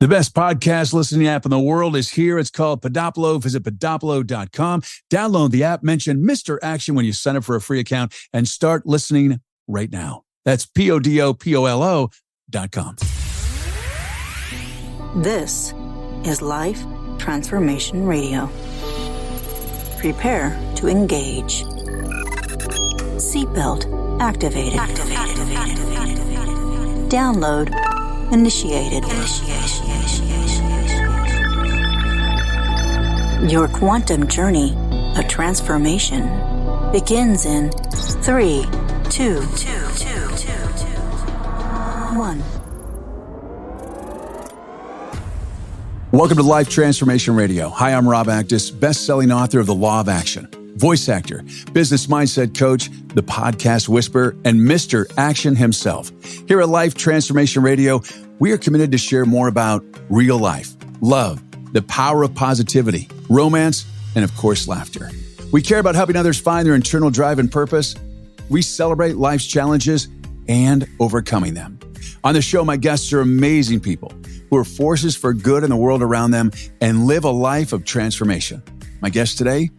The best podcast listening app in the world is here. It's called Podopolo. Visit podopolo.com. Download the app. Mention Mr. Action when you sign up for a free account and start listening right now. That's Podopolo.com. This is Life Transformation Radio. Prepare to engage. Seatbelt activated. Download initiated. Your quantum journey of transformation begins in 3, 2, 1. Welcome to Life Transformation Radio. Hi, I'm Rob Actis, best-selling author of The Law of Action, voice actor, business mindset coach, the podcast whisperer, and Mr. Action himself. Here at Life Transformation Radio, we are committed to share more about real life, love, the power of positivity, romance, and of course, laughter. We care about helping others find their internal drive and purpose. We celebrate life's challenges and overcoming them. On the show, my guests are amazing people who are forces for good in the world around them and live a life of transformation. My guest today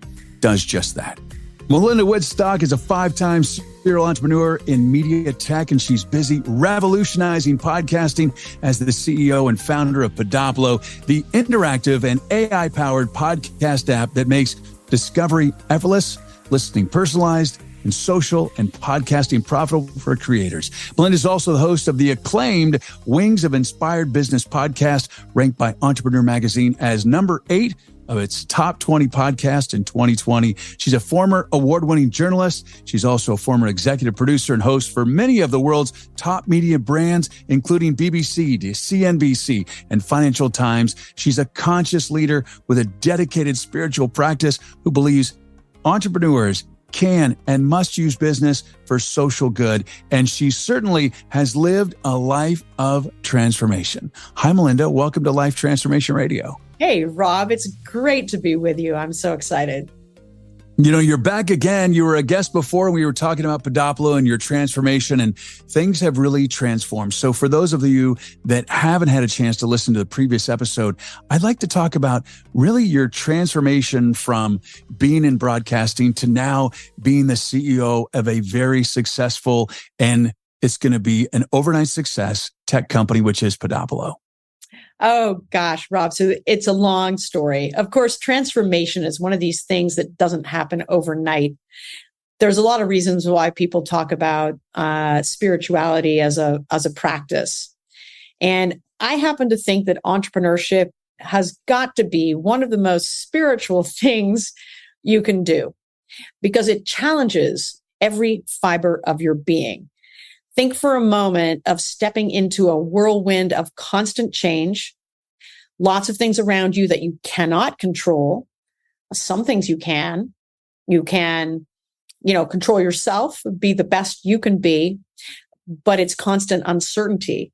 does just that. Belinda Wittstock is a 5-time serial entrepreneur in media tech, and she's busy revolutionizing podcasting as the CEO and founder of Podopolo, the interactive and AI-powered podcast app that makes discovery effortless, listening personalized, and social and podcasting profitable for creators. Belinda is also the host of the acclaimed Wings of Inspired Business podcast, ranked by Entrepreneur Magazine as number 8 of its top 20 podcasts in 2020. She's a former award-winning journalist. She's also a former executive producer and host for many of the world's top media brands, including BBC de CNBC and Financial Times. She's a conscious leader with a dedicated spiritual practice who believes entrepreneurs can and must use business for social good. And she certainly has lived a life of transformation. Hi, Belinda. Welcome to Life Transformation Radio. Hey, Rob, it's great to be with you. I'm so excited. You know, you're back again. You were a guest before, and we were talking about Podopolo and your transformation, and things have really transformed. So for those of you that haven't had a chance to listen to the previous episode, I'd like to talk about really your transformation from being in broadcasting to now being the CEO of a very successful, and it's going to be an overnight success tech company, which is Podopolo. Oh, gosh, Rob. So it's a long story. Of course, transformation is one of these things that doesn't happen overnight. There's a lot of reasons why people talk about spirituality as a practice. And I happen to think that entrepreneurship has got to be one of the most spiritual things you can do because it challenges every fiber of your being. Think for a moment of stepping into a whirlwind of constant change, lots of things around you that you cannot control. Some things you can. You can, control yourself, be the best you can be, but it's constant uncertainty.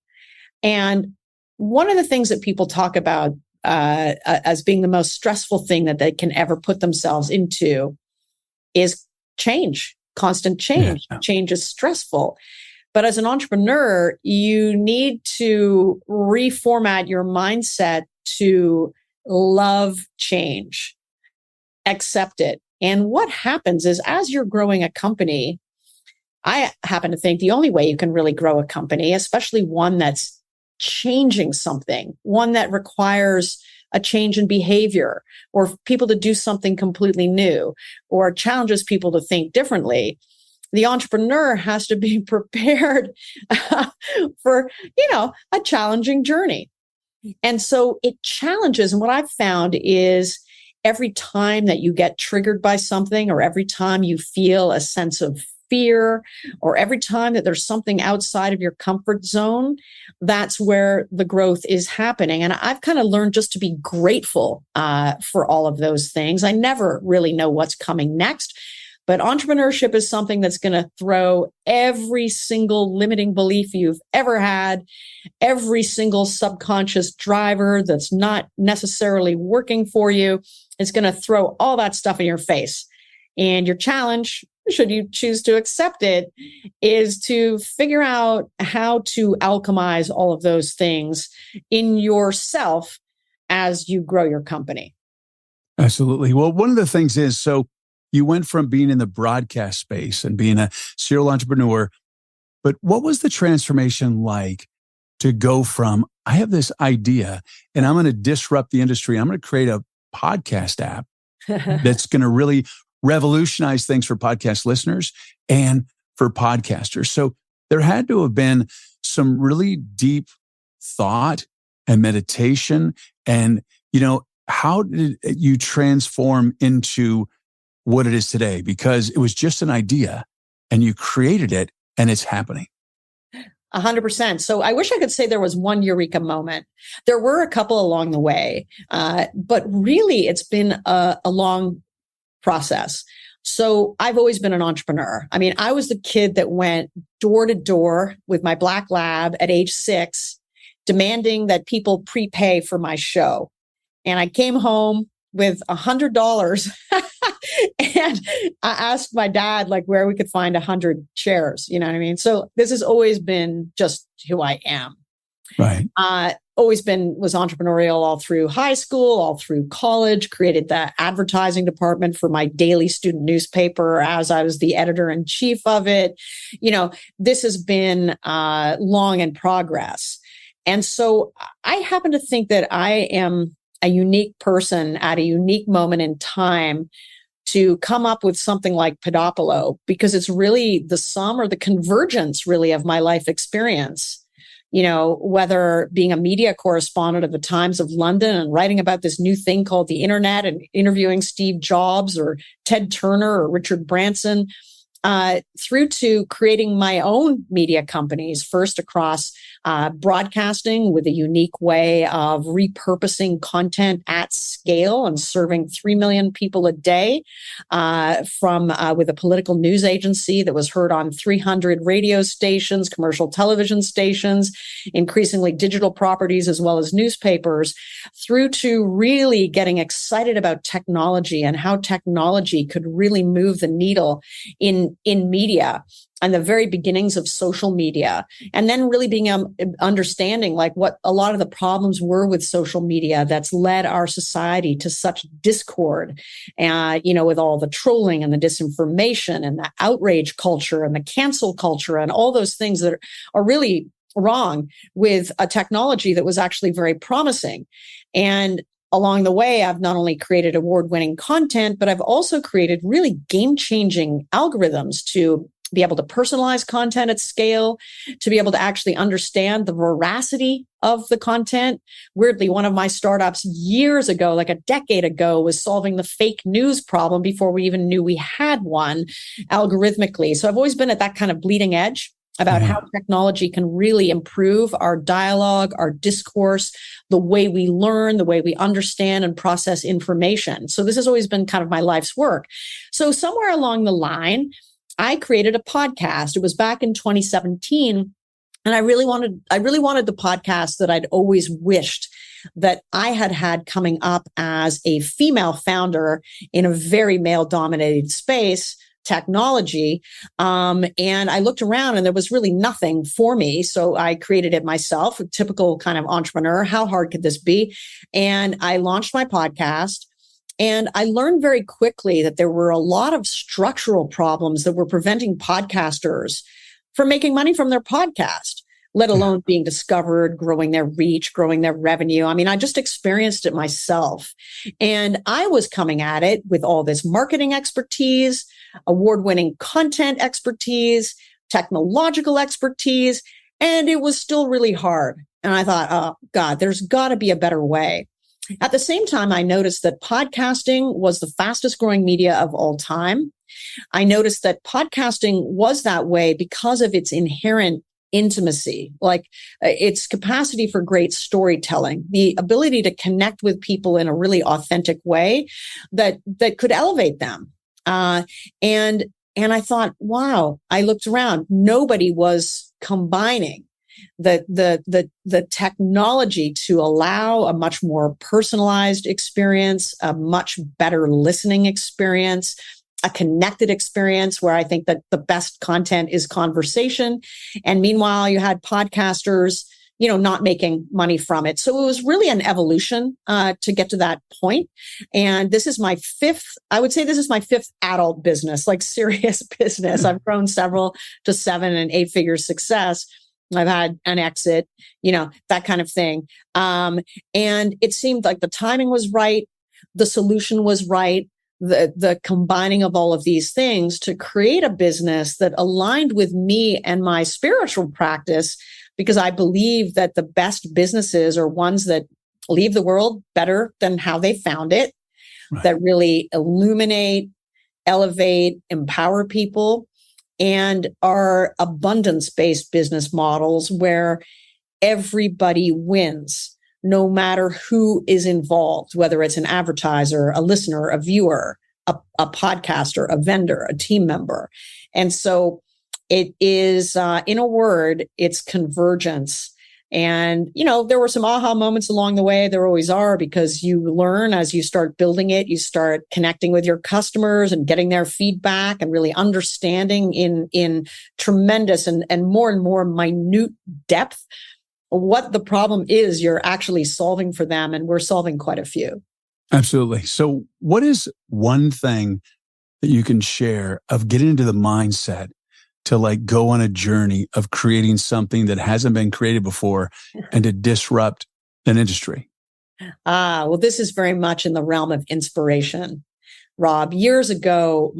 And one of the things that people talk about as being the most stressful thing that they can ever put themselves into is change, constant change. Yeah. Change is stressful. But as an entrepreneur, you need to reformat your mindset to love change, accept it. And what happens is as you're growing a company, I happen to think the only way you can really grow a company, especially one that's changing something, one that requires a change in behavior or people to do something completely new or challenges people to think differently, the entrepreneur has to be prepared for, a challenging journey. And so it challenges. And what I've found is every time that you get triggered by something or every time you feel a sense of fear or every time that there's something outside of your comfort zone, that's where the growth is happening. And I've kind of learned just to be grateful for all of those things. I never really know what's coming next. But entrepreneurship is something that's going to throw every single limiting belief you've ever had, every single subconscious driver that's not necessarily working for you. It's going to throw all that stuff in your face. And your challenge should you choose to accept it, is to figure out how to alchemize all of those things in yourself as you grow your company. Absolutely. Well, one of the things is, so you went from being in the broadcast space and being a serial entrepreneur, but what was the transformation like to go from, I have this idea and I'm going to disrupt the industry. I'm going to create a podcast app that's going to really revolutionize things for podcast listeners and for podcasters. So there had to have been some really deep thought and meditation. And, how did you transform into what it is today? Because it was just an idea and you created it and it's happening. 100%. So I wish I could say there was one eureka moment. There were a couple along the way, but really it's been a long process. So I've always been an entrepreneur. I mean, I was the kid that went door to door with my black lab at age 6, demanding that people prepay for my show. And I came home with $100 and I asked my dad, where we could find 100 shares. You know what I mean? So this has always been just who I am. Right. Was entrepreneurial all through high school, all through college, created the advertising department for my daily student newspaper as I was the editor-in-chief of it. This has been long in progress. And so I happen to think that I am a unique person at a unique moment in time to come up with something like Podopolo, because it's really the sum or the convergence really of my life experience. Whether being a media correspondent of the Times of London and writing about this new thing called the internet and interviewing Steve Jobs or Ted Turner or Richard Branson, through to creating my own media companies, first across broadcasting with a unique way of repurposing content at scale and serving 3 million people a day with a political news agency that was heard on 300 radio stations, commercial television stations, increasingly digital properties, as well as newspapers, through to really getting excited about technology and how technology could really move the needle in media and the very beginnings of social media, and then really being understanding what a lot of the problems were with social media that's led our society to such discord, with all the trolling and the disinformation and the outrage culture and the cancel culture and all those things that are really wrong with a technology that was actually very promising. And along the way, I've not only created award-winning content, but I've also created really game-changing algorithms to be able to personalize content at scale, to be able to actually understand the veracity of the content. Weirdly, one of my startups years ago, like a decade ago, was solving the fake news problem before we even knew we had one algorithmically. So I've always been at that kind of bleeding edge about how technology can really improve our dialogue, our discourse, the way we learn, the way we understand and process information. So this has always been kind of my life's work. So somewhere along the line, I created a podcast. It was back in 2017. And I really wanted the podcast that I'd always wished that I had coming up as a female founder in a very male-dominated space, technology. And I looked around and there was really nothing for me. So I created it myself, a typical kind of entrepreneur. How hard could this be? And I launched my podcast. And I learned very quickly that there were a lot of structural problems that were preventing podcasters from making money from their podcast, let alone being discovered, growing their reach, growing their revenue. I mean, I just experienced it myself. And I was coming at it with all this marketing expertise, award-winning content expertise, technological expertise, and it was still really hard. And I thought, oh God, there's got to be a better way. At the same time, I noticed that podcasting was the fastest growing media of all time. I noticed that podcasting was that way because of its inherent intimacy, like its capacity for great storytelling, the ability to connect with people in a really authentic way that could elevate them. And I thought, wow, I looked around. Nobody was combining the technology to allow a much more personalized experience, a much better listening experience, a connected experience where I think that the best content is conversation. And meanwhile, you had podcasters, not making money from it. So it was really an evolution to get to that point. And this is my fifth adult business, like serious business. I've grown several to 7 and 8 figure success. I've had an exit, that kind of thing. And it seemed like the timing was right. The solution was right. The combining of all of these things to create a business that aligned with me and my spiritual practice, because I believe that the best businesses are ones that leave the world better than how they found it, right, that really illuminate, elevate, empower people, and are abundance-based business models where everybody wins, no matter who is involved, whether it's an advertiser, a listener, a viewer, a podcaster, a vendor, a team member. And so it is, in a word, it's convergence. And, there were some aha moments along the way. There always are, because you learn as you start building it, you start connecting with your customers and getting their feedback and really understanding in tremendous and more minute depth what the problem is you're actually solving for them. And we're solving quite a few. Absolutely. So what is one thing that you can share of getting into the mindset to go on a journey of creating something that hasn't been created before and to disrupt an industry? Well, this is very much in the realm of inspiration, Rob. Years ago,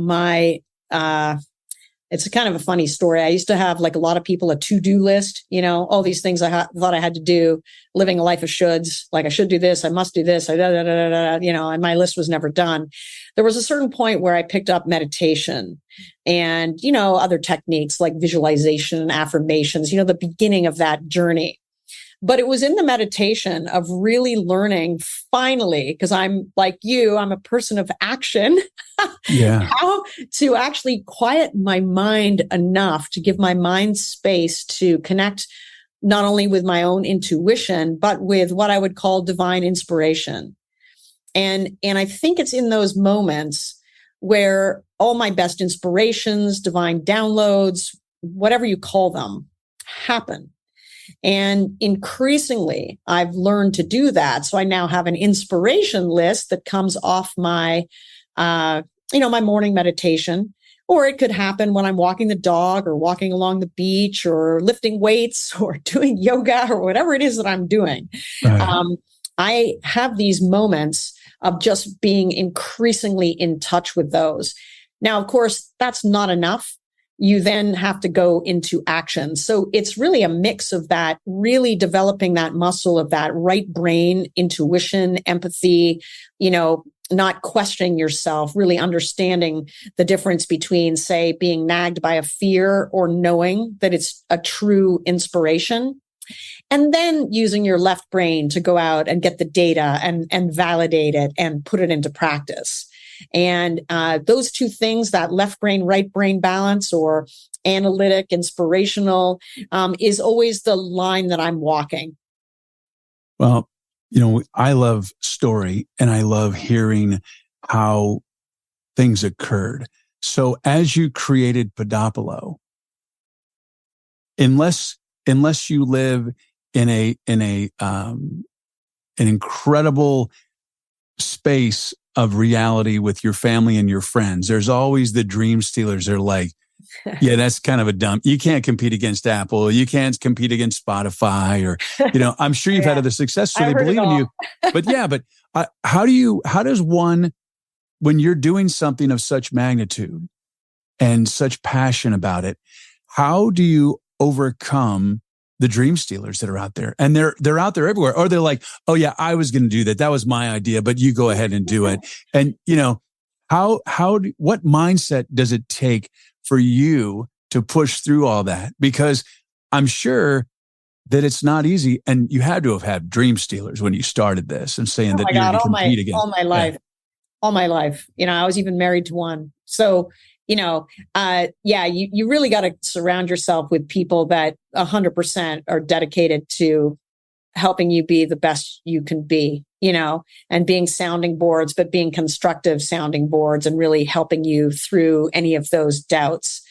it's kind of a funny story. I used to have, like a lot of people, a to-do list, all these things I thought I had to do, living a life of shoulds, like I should do this, I must do this, and my list was never done. There was a certain point where I picked up meditation and, other techniques like visualization and affirmations, the beginning of that journey. But it was in the meditation of really learning, finally, because I'm like you, I'm a person of action, how to actually quiet my mind enough to give my mind space to connect not only with my own intuition, but with what I would call divine inspiration. And I think it's in those moments where all my best inspirations, divine downloads, whatever you call them, happen. And increasingly, I've learned to do that. So I now have an inspiration list that comes off my, my morning meditation, or it could happen when I'm walking the dog or walking along the beach or lifting weights or doing yoga or whatever it is that I'm doing. Right. I have these moments of just being increasingly in touch with those. Now, of course, that's not enough. You then have to go into action. So it's really a mix of that, really developing that muscle of that right brain, intuition, empathy, not questioning yourself, really understanding the difference between, say, being nagged by a fear or knowing that it's a true inspiration. And then using your left brain to go out and get the data and validate it and put it into practice. And those two things, that left brain, right brain balance, or analytic, inspirational, is always the line that I'm walking. Well, I love story and I love hearing how things occurred. So as you created Podopolo, unless you live in an incredible space of reality with your family and your friends, there's always the dream stealers. They're like, yeah, that's kind of a dumb. You can't compete against Apple. You can't compete against Spotify, or, I'm sure you've had other success, so they believe in you. But how does one, when you're doing something of such magnitude and such passion about it, how do you overcome the dream stealers that are out there? And they're out there everywhere. Or they're like, oh yeah, I was going to do that. That was my idea, but you go ahead and do it. And what mindset does it take for you to push through all that? Because I'm sure that it's not easy. And you had to have had dream stealers when you started this and saying that you're going to compete against. All my life. I was even married to one. So, you really got to surround yourself with people that 100% are dedicated to helping you be the best you can be. and being sounding boards, but being constructive sounding boards and really helping you through any of those doubts.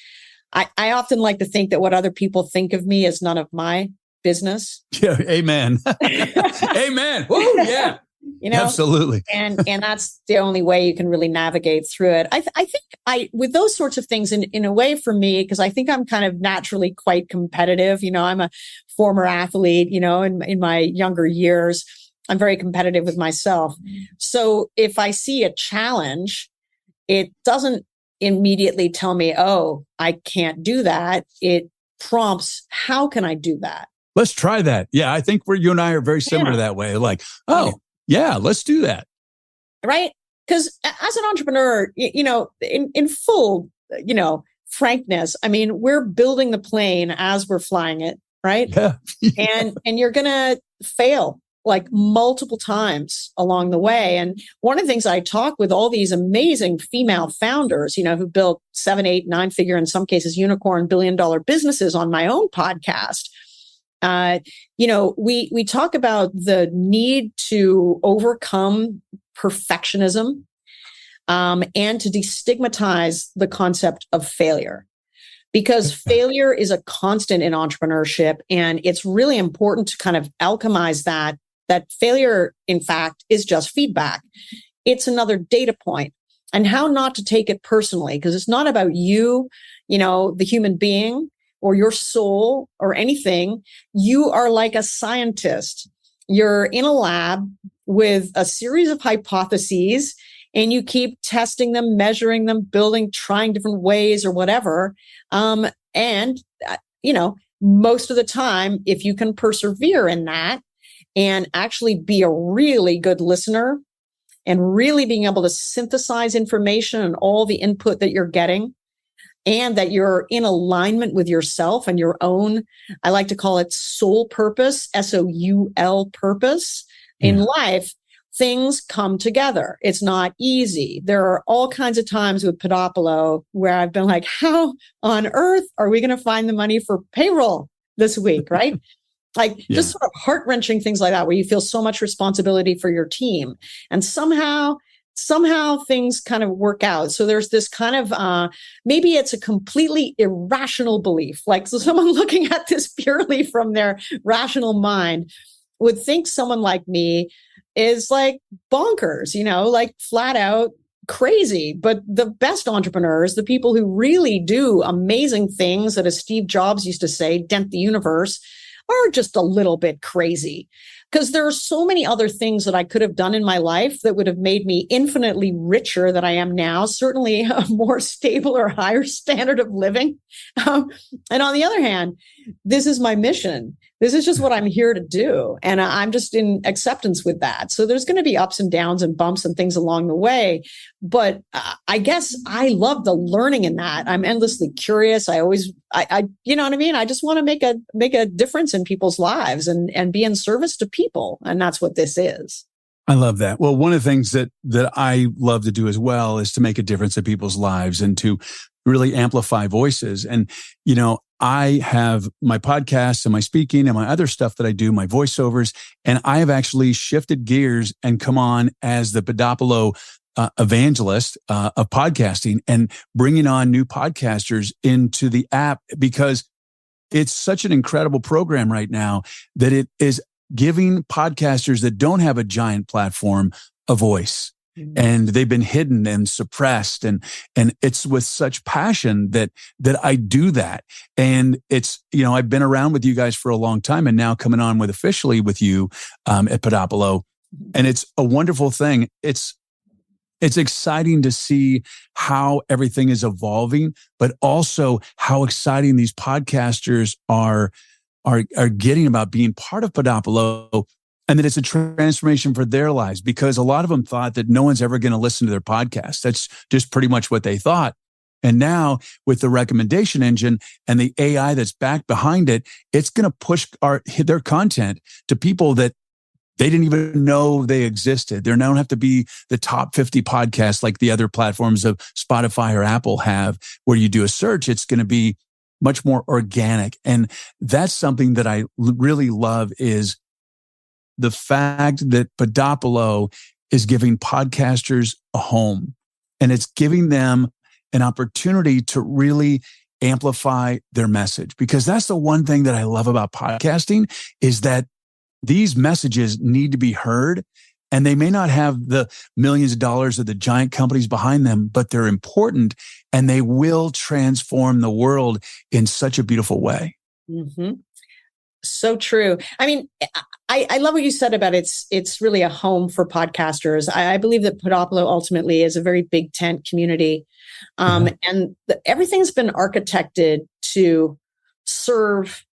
I often like to think that what other people think of me is none of my business. Yeah. Amen. Amen. Woo, yeah. Absolutely. and that's the only way you can really navigate through it. I think with those sorts of things in a way for me, because I think I'm kind of naturally quite competitive. I'm a former athlete, in my younger years, I'm very competitive with myself. So if I see a challenge, it doesn't immediately tell me, oh, I can't do that. It prompts, how can I do that? Let's try that. Yeah. I think you and I are very similar that way. Like, yeah, let's do that. Right. Because as an entrepreneur, in full, frankness, I mean, we're building the plane as we're flying it. Right. Yeah. and you're going to fail like multiple times along the way. And one of the things I talk with all these amazing female founders, who built 7, 8, 9-figure, in some cases, unicorn billion-dollar businesses on my own podcast. We talk about the need to overcome perfectionism, and to destigmatize the concept of failure, because failure is a constant in entrepreneurship. And it's really important to kind of alchemize that failure, in fact, is just feedback. It's another data point, and how not to take it personally, because it's not about you, the human being, or your soul or anything. You are like a scientist. You're in a lab with a series of hypotheses, and you keep testing them, measuring them, building, trying different ways or whatever. Most of the time, if you can persevere in that and actually be a really good listener and really being able to synthesize information and all the input that you're getting, and that you're in alignment with yourself and your own, I like to call it soul purpose, SOUL purpose in life, things come together. It's not easy. There are all kinds of times with Podopolo where I've been like, how on earth are we going to find the money for payroll this week, right? Just sort of heart-wrenching things like that, where you feel so much responsibility for your team. And somehow things kind of work out. So there's this kind of, maybe it's a completely irrational belief. So someone looking at this purely from their rational mind would think someone like me is like bonkers, like flat out crazy. But the best entrepreneurs, the people who really do amazing things that, as Steve Jobs used to say, dent the universe, are just a little bit crazy. Because there are so many other things that I could have done in my life that would have made me infinitely richer than I am now, certainly a more stable or higher standard of living. And on the other hand, this is my mission. This is just what I'm here to do. And I'm just in acceptance with that. So there's going to be ups and downs and bumps and things along the way. But I guess I love the learning in that. I'm endlessly curious. I you know what I mean? I just want to make a difference in people's lives and be in service to people. And that's what this is. I love that. Well, one of the things that I love to do as well is to make a difference in people's lives and to really amplify voices. And, I have my podcasts and my speaking and my other stuff that I do, my voiceovers, and I have actually shifted gears and come on as the Podopolo evangelist of podcasting and bringing on new podcasters into the app, because it's such an incredible program right now that it is giving podcasters that don't have a giant platform a voice. And they've been hidden and suppressed. And it's with such passion that I do that. And it's, I've been around with you guys for a long time and now coming on officially with you at Podopolo. And it's a wonderful thing. It's exciting to see how everything is evolving, but also how exciting these podcasters are getting about being part of Podopolo. And that it's a transformation for their lives, because a lot of them thought that no one's ever going to listen to their podcast. That's just pretty much what they thought. And now with the recommendation engine and the AI that's back behind it, it's going to push their content to people that they didn't even know they existed. They don't have to be the top 50 podcasts like the other platforms of Spotify or Apple have, where you do a search. It's going to be much more organic. And that's something that I really love, is the fact that Podopolo is giving podcasters a home, and it's giving them an opportunity to really amplify their message. Because that's the one thing that I love about podcasting, is that these messages need to be heard, and they may not have the millions of dollars of the giant companies behind them, but they're important, and they will transform the world in such a beautiful way. Mm-hmm. So true. I mean, I love what you said about it's really a home for podcasters. I believe that Podopolo ultimately is a very big tent community. And everything's been architected to serve,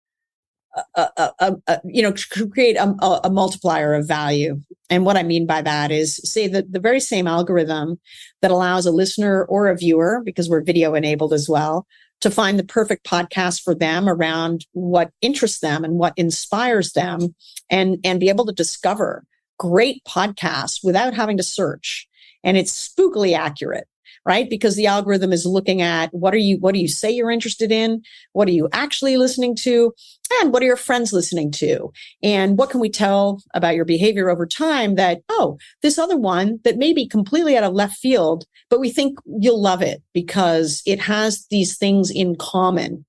create a multiplier of value. And what I mean by that is, say that the very same algorithm that allows a listener or a viewer, because we're video enabled as well, to find the perfect podcast for them around what interests them and what inspires them, and be able to discover great podcasts without having to search. And it's spookily accurate, right? Because the algorithm is looking at what do you say you're interested in? What are you actually listening to? And what are your friends listening to? And what can we tell about your behavior over time that, oh, this other one that may be completely out of left field, but we think you'll love it because it has these things in common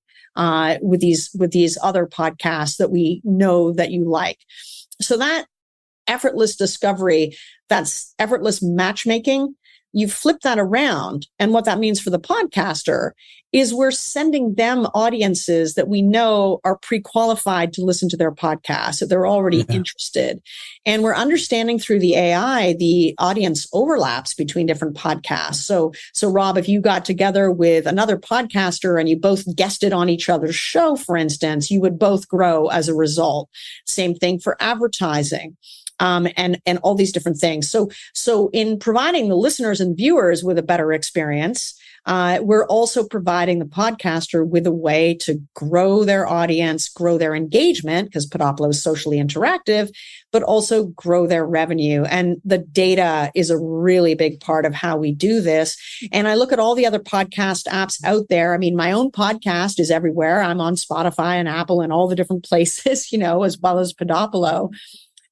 with these other podcasts that we know that you like. So that effortless discovery, that's effortless matchmaking. You flip that around. And what that means for the podcaster is we're sending them audiences that we know are pre-qualified to listen to their podcast, that they're already interested. And we're understanding through the AI, the audience overlaps between different podcasts. So Rob, if you got together with another podcaster and you both guested on each other's show, for instance, you would both grow as a result. Same thing for advertising. And all these different things. So in providing the listeners and viewers with a better experience, we're also providing the podcaster with a way to grow their audience, grow their engagement, because Podopolo is socially interactive, but also grow their revenue. And the data is a really big part of how we do this. And I look at all the other podcast apps out there. I mean, my own podcast is everywhere. I'm on Spotify and Apple and all the different places, as well as Podopolo.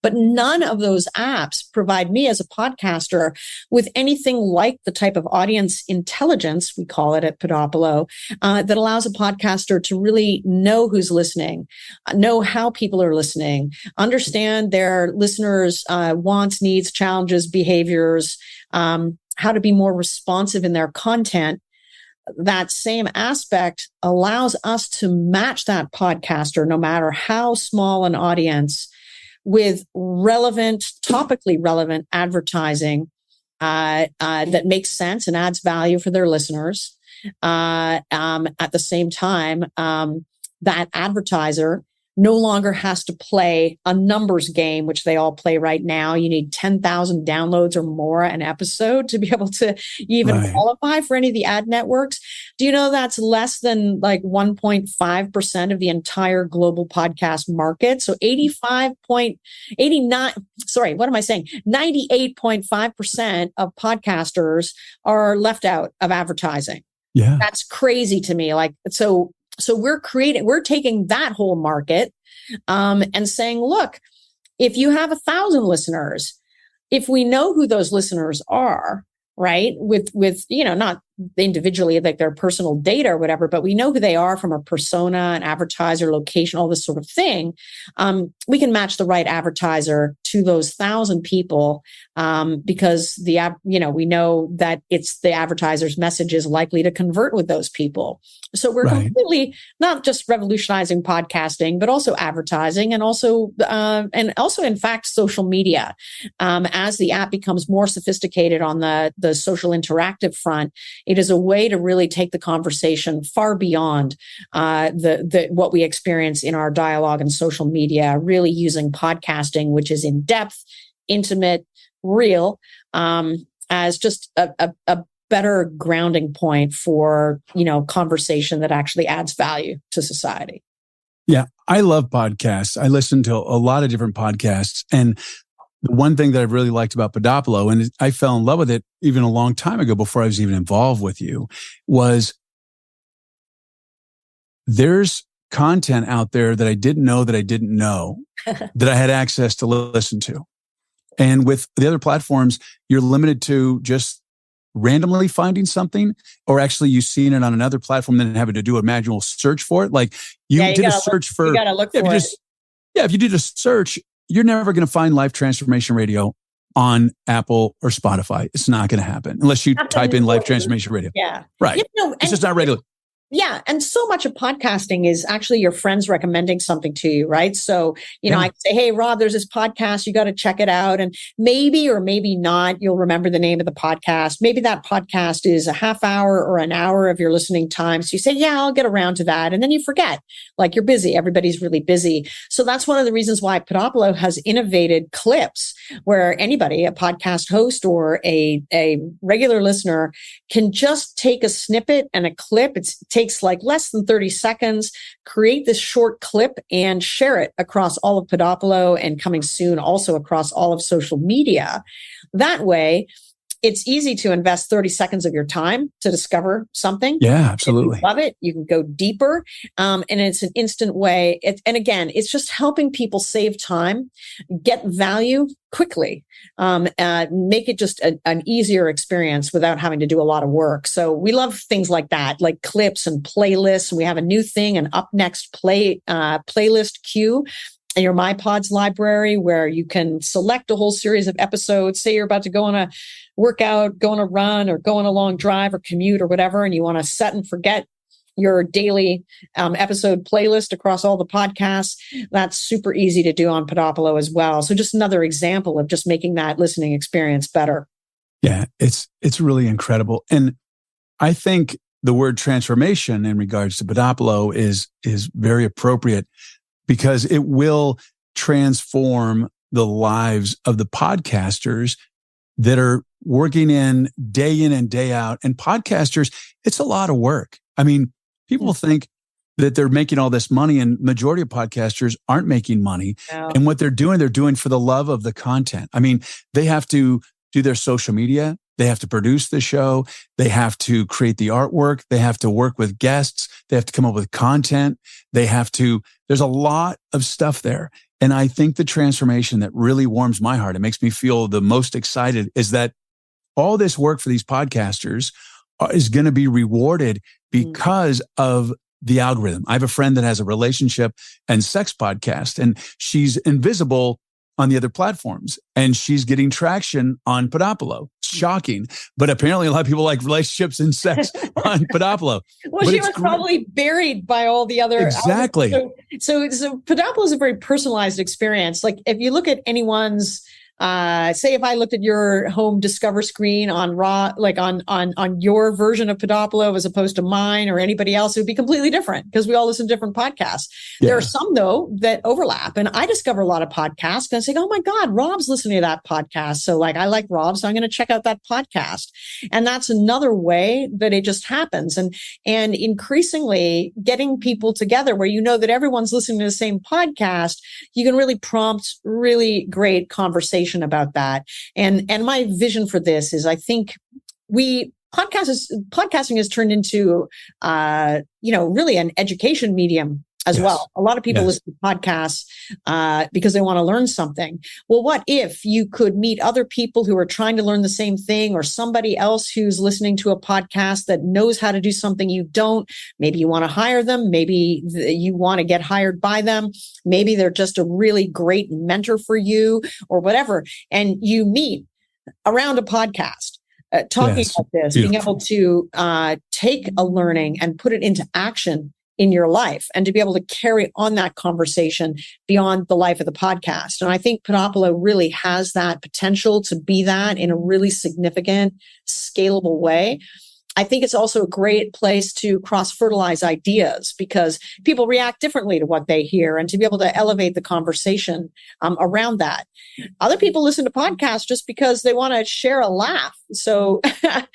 But none of those apps provide me as a podcaster with anything like the type of audience intelligence, we call it at Podopolo, that allows a podcaster to really know who's listening, know how people are listening, understand their listeners' wants, needs, challenges, behaviors, how to be more responsive in their content. That same aspect allows us to match that podcaster, no matter how small an audience, with topically relevant advertising that makes sense and adds value for their listeners. At the same time, that advertiser no longer has to play a numbers game, which they all play right now. You need 10,000 downloads or more an episode to be able to even qualify for any of the ad networks. Do you know that's less than like 1.5% of the entire global podcast market? So 98.5% of podcasters are left out of advertising. Yeah. That's crazy to me. So we're taking that whole market and saying, look, if you have 1,000 listeners, if we know who those listeners are, right, with not individually like their personal data or whatever, but we know who they are from a persona, an advertiser, location, all this sort of thing, we can match the right advertiser to those 1,000 people because we know that it's the advertiser's message is likely to convert with those people. So we're completely not just revolutionizing podcasting, but also advertising and also in fact, social media. As the app becomes more sophisticated on the social interactive front, it is a way to really take the conversation far beyond what we experience in our dialogue and social media, really using podcasting, which is in depth, intimate, real, as just a better grounding point for, conversation that actually adds value to society. Yeah, I love podcasts. I listen to a lot of different podcasts. And the one thing that I really liked about Podopolo, and I fell in love with it even a long time ago before I was even involved with you, was there's content out there that I didn't know that I had access to listen to. And with the other platforms, you're limited to just randomly finding something, or actually you seeing it on another platform, then having to do a manual search for it. Like you did a search for, you got to look for it. If you did a search, you're never going to find Life Transformation Radio on Apple or Spotify. It's not going to happen unless you type in Life Transformation Radio. Yeah. Right. It's just not regular. Yeah. And so much of podcasting is actually your friends recommending something to you, right? So, I say, hey, Rob, there's this podcast. You got to check it out. And maybe or maybe not, you'll remember the name of the podcast. Maybe that podcast is a half hour or an hour of your listening time. So you say, yeah, I'll get around to that. And then you forget, like you're busy. Everybody's really busy. So that's one of the reasons why Podopolo has innovated clips where anybody, a podcast host or a regular listener, can just take a snippet and a clip. It takes like less than 30 seconds, create this short clip and share it across all of Podopolo and coming soon also across all of social media. That way, it's easy to invest 30 seconds of your time to discover something. Yeah, absolutely. If you love it, you can go deeper. And it's an instant way. And again, it's just helping people save time, get value quickly, make it just an easier experience without having to do a lot of work. So we love things like that, like clips and playlists. We have a new thing, an up next playlist queue in your MyPods library, where you can select a whole series of episodes. Say you're about to go on a workout, go on a run, or go on a long drive or commute or whatever, and you want to set and forget your daily episode playlist across all the podcasts. That's super easy to do on Podopolo as well. So just another example of just making that listening experience better. Yeah, it's really incredible. And I think the word transformation in regards to Podopolo is very appropriate, because it will transform the lives of the podcasters that are working in and day out. And podcasters, it's a lot of work. I mean, people think that they're making all this money, and majority of podcasters aren't making money. No. And what they're doing for the love of the content. I mean, they have to do their social media. They have to produce the show. They have to create the artwork. They have to work with guests. They have to come up with content. There's a lot of stuff there. And I think the transformation that really warms my heart, it makes me feel the most excited, is that all this work for these podcasters is going to be rewarded because of the algorithm. I have a friend that has a relationship and sex podcast, and she's invisible on the other platforms, and she's getting traction on Podopolo. Shocking. But apparently a lot of people like relationships and sex on Podopolo. Well, but she was probably buried by all the other. Exactly. So Podopolo is a very personalized experience. Like if you look at anyone's, say if I looked at your home discover screen on on your version of Podopolo as opposed to mine or anybody else, it would be completely different because we all listen to different podcasts. Yeah. There are some though that overlap, and I discover a lot of podcasts and I say, oh my God, Rob's listening to that podcast. So I like Rob, so I'm going to check out that podcast. And that's another way that it just happens. And increasingly getting people together where that everyone's listening to the same podcast, you can really prompt really great conversation about that. And my vision for this is, I think podcasting has turned into, really an education medium as well. A lot of people listen to podcasts because they want to learn something. Well, what if you could meet other people who are trying to learn the same thing, or somebody else who's listening to a podcast that knows how to do something you don't? Maybe you want to hire them. Maybe you want to get hired by them. Maybe they're just a really great mentor for you or whatever. And you meet around a podcast. Talking about this, being able to take a learning and put it into action in your life, and to be able to carry on that conversation beyond the life of the podcast. And I think Podopolo really has that potential to be that in a really significant, scalable way. I think it's also a great place to cross-fertilize ideas because people react differently to what they hear, and to be able to elevate the conversation around that. Other people listen to podcasts just because they want to share a laugh. So, how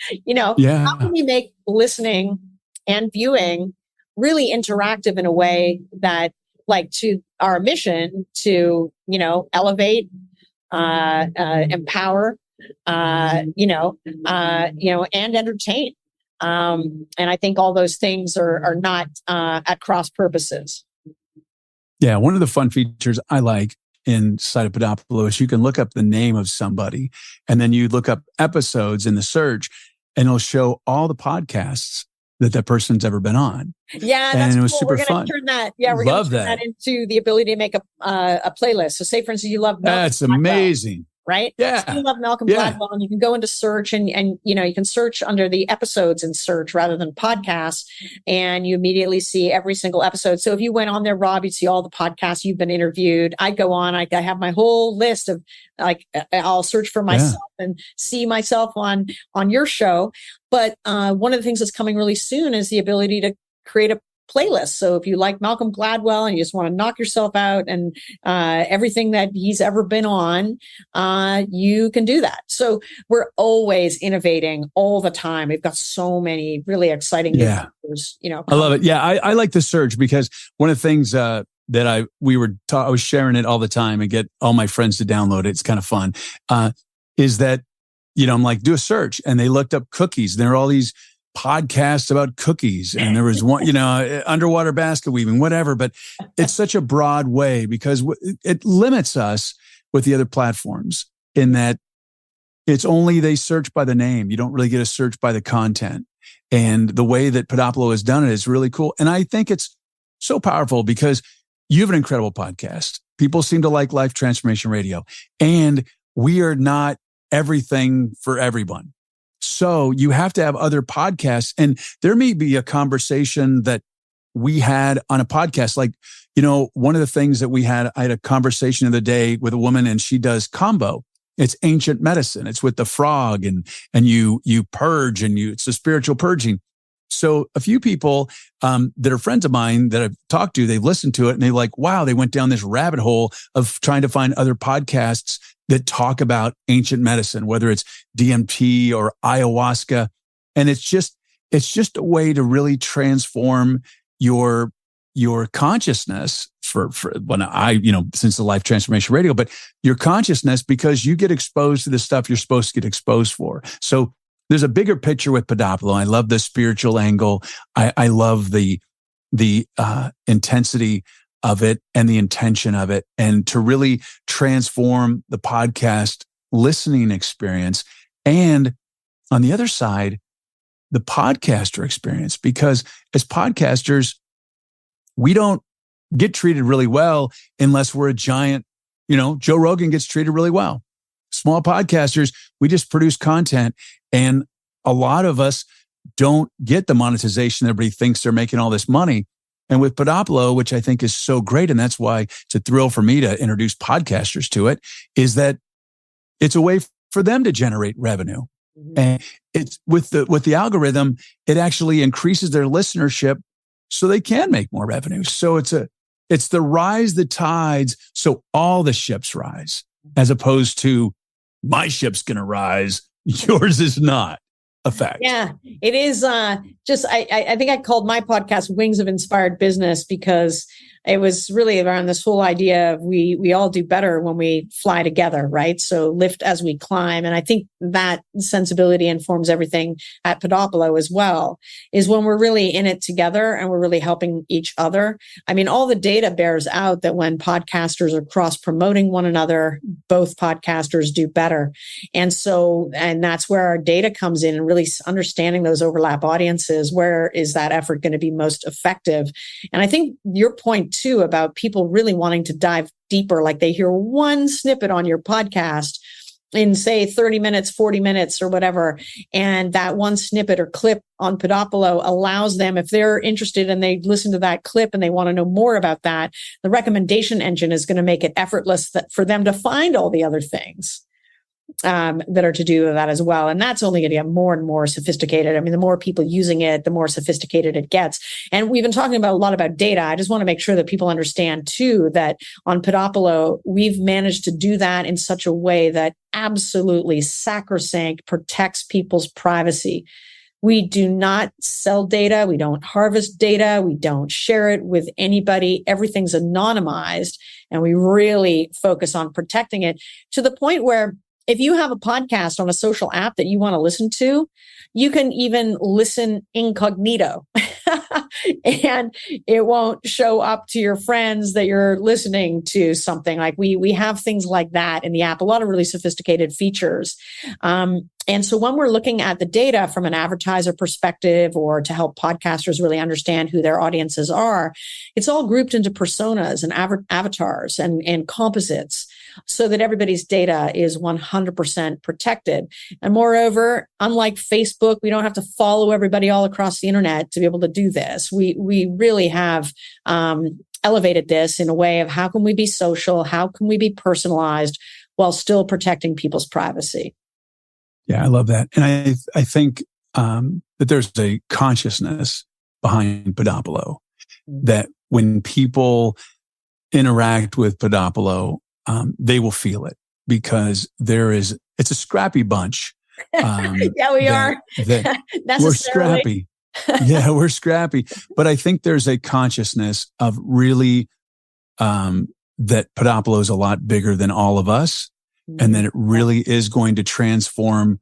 can we make listening and viewing really interactive in a way that, to our mission to, elevate, empower, and entertain. And I think all those things are not at cross purposes. Yeah. One of the fun features I like inside of Podopolo is you can look up the name of somebody and then you look up episodes in the search and it'll show all the podcasts that person's ever been on. Yeah, and that's it was cool. super We're fun. Turn that. Yeah, we're going to turn that into the ability to make a playlist. So, say for instance, you love Malcolm That's Gladwell, amazing. right? Yeah, so you love Malcolm Gladwell, and you can go into search, and you know you can search under the episodes in search rather than podcasts, and you immediately see every single episode. So if you went on there, Rob, you'd see all the podcasts you've been interviewed. I go on, I have my whole list of I'll search for myself and see myself on your show. But one of the things that's coming really soon is the ability to create a playlist. So if you like Malcolm Gladwell and you just want to knock yourself out and everything that he's ever been on, you can do that. So we're always innovating all the time. We've got so many really exciting new features, I love it. Yeah, I like the search because one of the things that I was sharing it all the time and get all my friends to download it. It's kind of fun. Is that, I'm like, do a search, and they looked up cookies. There are all these podcasts about cookies, and there was one, underwater basket weaving, whatever. But it's such a broad way because it limits us with the other platforms in that it's only they search by the name. You don't really get a search by the content. And the way that Podopolo has done it is really cool. And I think it's so powerful because you have an incredible podcast. People seem to like Life Transformation Radio, and we are not everything for everyone. So you have to have other podcasts, and there may be a conversation that we had on a podcast. Like, one of the things that I had a conversation the other day with a woman, and she does combo. It's ancient medicine. It's with the frog and you purge it's a spiritual purging. So a few people that are friends of mine that I've talked to, they've listened to it and they're like, wow, they went down this rabbit hole of trying to find other podcasts that talk about ancient medicine, whether it's DMT or ayahuasca. And it's just a way to really transform your consciousness for when since the Life Transformation Radio, but your consciousness, because you get exposed to the stuff you're supposed to get exposed for. So there's a bigger picture with Podopolo. I love the spiritual angle. I love the intensity of it and the intention of it, and to really transform the podcast listening experience. And on the other side, the podcaster experience, because as podcasters, we don't get treated really well unless we're a giant, Joe Rogan gets treated really well. Small podcasters, we just produce content, and a lot of us don't get the monetization. Everybody thinks they're making all this money. And with Podopolo, which I think is so great, and that's why it's a thrill for me to introduce podcasters to it, is that it's a way for them to generate revenue. Mm-hmm. And it's with the algorithm, it actually increases their listenership so they can make more revenue. So it's the rise the tides, so all the ships rise, as opposed to my ship's going to rise, yours is not. Effect. Yeah, it is I think I called my podcast Wings of Inspired Business, because it was really around this whole idea of we all do better when we fly together, right? So lift as we climb. And I think that sensibility informs everything at Podopolo as well, is when we're really in it together and we're really helping each other. I mean, all the data bears out that when podcasters are cross-promoting one another, both podcasters do better. And that's where our data comes in, and really understanding those overlap audiences. Where is that effort going to be most effective? And I think your point too about people really wanting to dive deeper, like they hear one snippet on your podcast in, say, 30 minutes, 40 minutes or whatever, and that one snippet or clip on Podopolo allows them, if they're interested and they listen to that clip and they want to know more about that, the recommendation engine is going to make it effortless for them to find all the other things that are to do with that as well. And that's only going to get more and more sophisticated. I mean, the more people using it, the more sophisticated it gets. And we've been talking a lot about data. I just want to make sure that people understand too, that on Podopolo, we've managed to do that in such a way that absolutely sacrosanct protects people's privacy. We do not sell data. We don't harvest data. We don't share it with anybody. Everything's anonymized, and we really focus on protecting it to the point where if you have a podcast on a social app that you want to listen to, you can even listen incognito and it won't show up to your friends that you're listening to something. Like we have things like that in the app, a lot of really sophisticated features. And so when we're looking at the data from an advertiser perspective or to help podcasters really understand who their audiences are, it's all grouped into personas and avatars and composites so that everybody's data is 100% protected. And moreover, unlike Facebook, we don't have to follow everybody all across the internet to be able to do this. We really have elevated this in a way of how can we be social? How can we be personalized while still protecting people's privacy? Yeah, I love that. And I think that there's a consciousness behind Podopolo that when people interact with Podopolo, they will feel it because it's a scrappy bunch. Yeah, we are. We're scrappy. Yeah, we're scrappy. But I think there's a consciousness of really that Podopolo is a lot bigger than all of us. And that it really is going to transform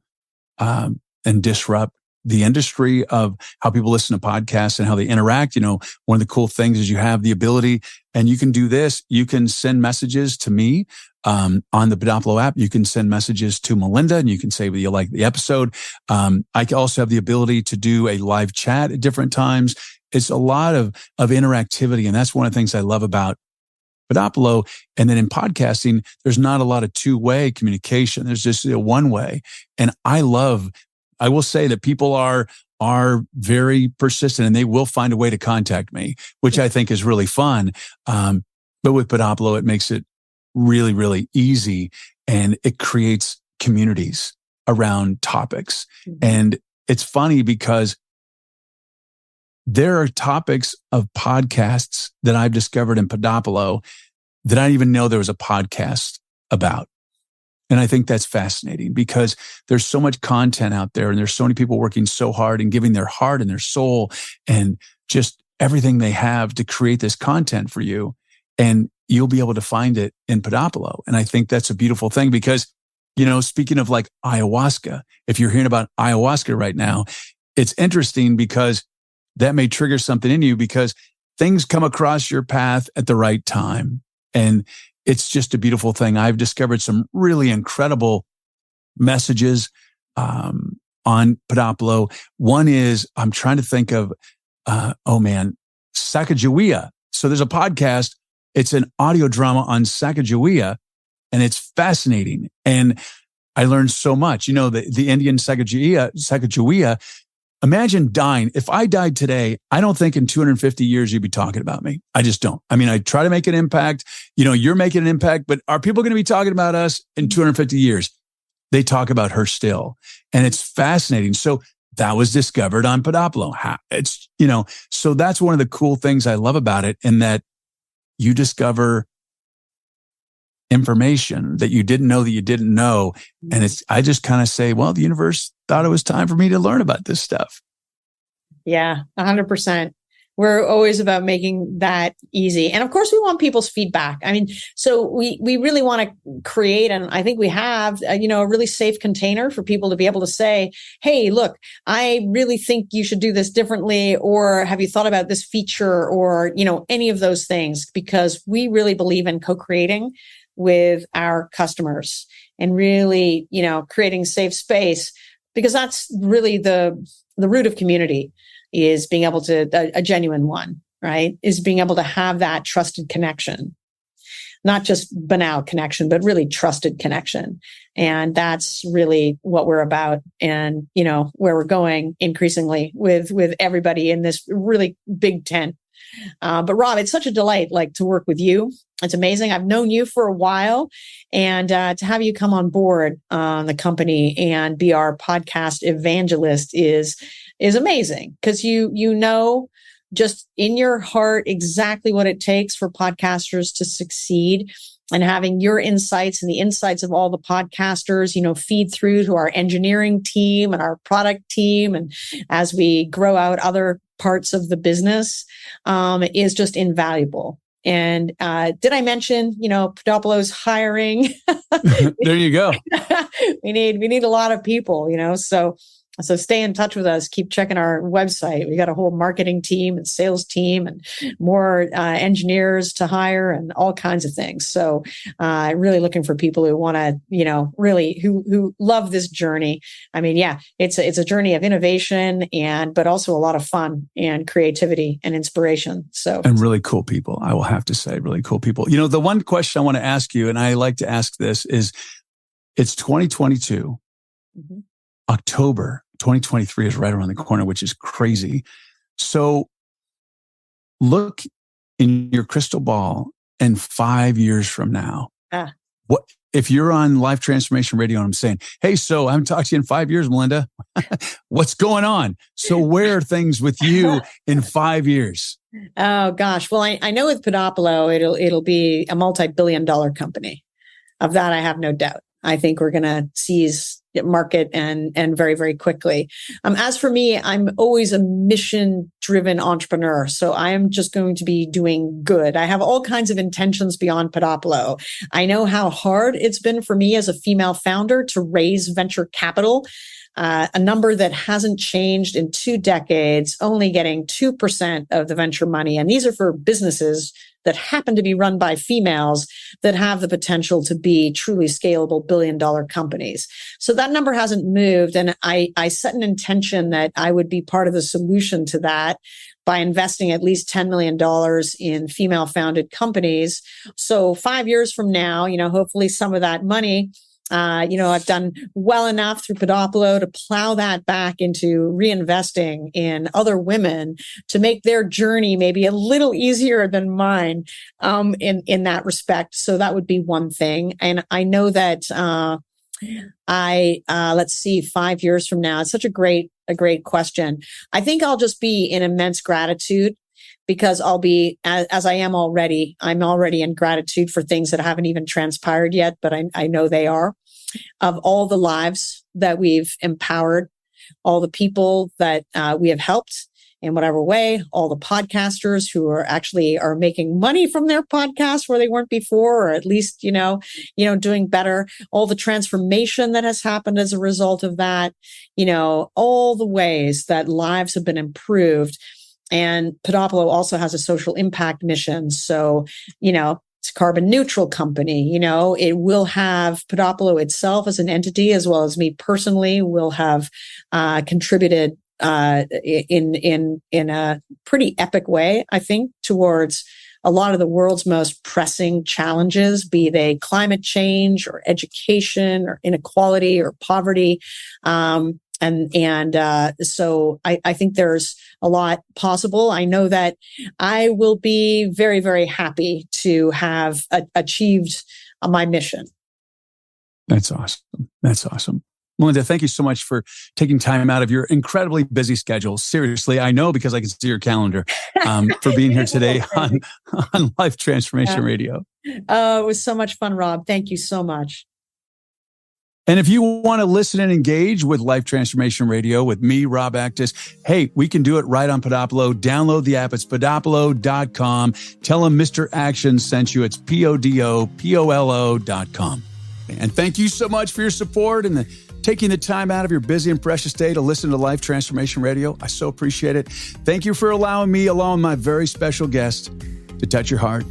and disrupt the industry of how people listen to podcasts and how they interact. You know, one of the cool things is you have the ability, and you can do this. You can send messages to me on the Podopolo app. You can send messages to Melinda, and you can say you like the episode. I also have the ability to do a live chat at different times. It's a lot of interactivity, and that's one of the things I love about Podopolo. And then in podcasting, there's not a lot of two-way communication. There's just one way. And I will say that people are very persistent and they will find a way to contact me, which I think is really fun. But with Podopolo, it makes it really, really easy, and it creates communities around topics. And it's funny because there are topics of podcasts that I've discovered in Podopolo that I didn't even know there was a podcast about. And I think that's fascinating because there's so much content out there and there's so many people working so hard and giving their heart and their soul and just everything they have to create this content for you. And you'll be able to find it in Podopolo. And I think that's a beautiful thing because, you know, speaking of like ayahuasca, if you're hearing about ayahuasca right now, it's interesting because that may trigger something in you because things come across your path at the right time. And it's just a beautiful thing. I've discovered some really incredible messages on Podopolo. One is, I'm trying to think of, Sacagawea. So there's a podcast. It's an audio drama on Sacagawea, and it's fascinating. And I learned so much. You know, the Indian Sacagawea. Imagine dying. If I died today, I don't think in 250 years you'd be talking about me. I just don't. I mean, I try to make an impact. You know, you're making an impact, but are people going to be talking about us in 250 years? They talk about her still. And it's fascinating. So that was discovered on Podopolo. It's, you know, so that's one of the cool things I love about it, in that you discover information that you didn't know that you didn't know. And I just kind of say, well, the universe thought it was time for me to learn about this stuff. Yeah, 100%. We're always about making that easy. And of course, we want people's feedback. I mean, so we really want to create, and I think we have, a really safe container for people to be able to say, hey, look, I really think you should do this differently, or have you thought about this feature, or, any of those things, because we really believe in co-creating with our customers and really, creating safe space, because that's really the root of community, is being able to, a genuine one, right? Is being able to have that trusted connection, not just banal connection, but really trusted connection. And that's really what we're about. And, where we're going increasingly with everybody in this really big tent. But Rob, it's such a delight, to work with you. It's amazing. I've known you for a while, and to have you come on board on the company and be our podcast evangelist is amazing, because you know just in your heart exactly what it takes for podcasters to succeed, and having your insights and the insights of all the podcasters, feed through to our engineering team and our product team, and as we grow out other parts of the business, is just invaluable. And did I mention, Podopolo's hiring? There you go. We need a lot of people, So stay in touch with us. Keep checking our website. We got a whole marketing team and sales team and more engineers to hire and all kinds of things. So really looking for people who want to, really who love this journey. I mean, yeah, it's a journey of innovation but also a lot of fun and creativity and inspiration. So and really cool people. I will have to say, really cool people. The one question I want to ask you, and I like to ask this, is it's 2022. Mm-hmm. October 2023 is right around the corner, which is crazy. So look in your crystal ball and 5 years from now, what if you're on Life Transformation Radio and I'm saying, hey, so I haven't talked to you in 5 years, Belinda. What's going on? So where are things with you in 5 years? Oh, gosh. Well, I know with Podopolo, it'll be a multi-billion-dollar company. Of that, I have no doubt. I think we're going to seize market and very, very quickly. As for me, I'm always a mission-driven entrepreneur. So I am just going to be doing good. I have all kinds of intentions beyond Podopolo. I know how hard it's been for me as a female founder to raise venture capital. A number that hasn't changed in 2 decades, only getting 2% of the venture money. And these are for businesses that happen to be run by females that have the potential to be truly scalable billion-dollar companies. So that number hasn't moved. And I set an intention that I would be part of the solution to that by investing at least $10 million in female-founded companies. So 5 years from now, hopefully some of that money I've done well enough through Podopolo to plow that back into reinvesting in other women to make their journey maybe a little easier than mine in that respect. So that would be one thing. And I know that let's see, 5 years from now, it's such a great question. I think I'll just be in immense gratitude because I'll be, as I am already, I'm already in gratitude for things that haven't even transpired yet, but I know they are, of all the lives that we've empowered, all the people that we have helped in whatever way, all the podcasters who are making money from their podcast where they weren't before, or at least, doing better, all the transformation that has happened as a result of that, all the ways that lives have been improved. And Podopolo also has a social impact mission. So, it's a carbon neutral company. It will have Podopolo itself as an entity, as well as me personally, will have contributed in a pretty epic way, I think, towards a lot of the world's most pressing challenges, be they climate change or education or inequality or poverty. So I think there's a lot possible. I know that I will be very, very happy to have achieved my mission. That's awesome. Belinda, thank you so much for taking time out of your incredibly busy schedule. Seriously, I know because I can see your calendar, for being here today on Life Transformation Radio. Oh, it was so much fun, Rob. Thank you so much. And if you want to listen and engage with Life Transformation Radio with me, Rob Actis, hey, we can do it right on Podopolo. Download the app. It's podopolo.com. Tell them Mr. Action sent you. It's podopolo.com. And thank you so much for your support and taking the time out of your busy and precious day to listen to Life Transformation Radio. I so appreciate it. Thank you for allowing me, along with my very special guest, to touch your heart,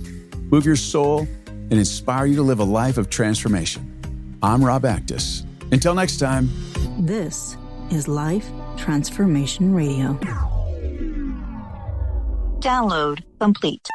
move your soul, and inspire you to live a life of transformation. I'm Rob Actis. Until next time. This is Life Transformation Radio. Download complete.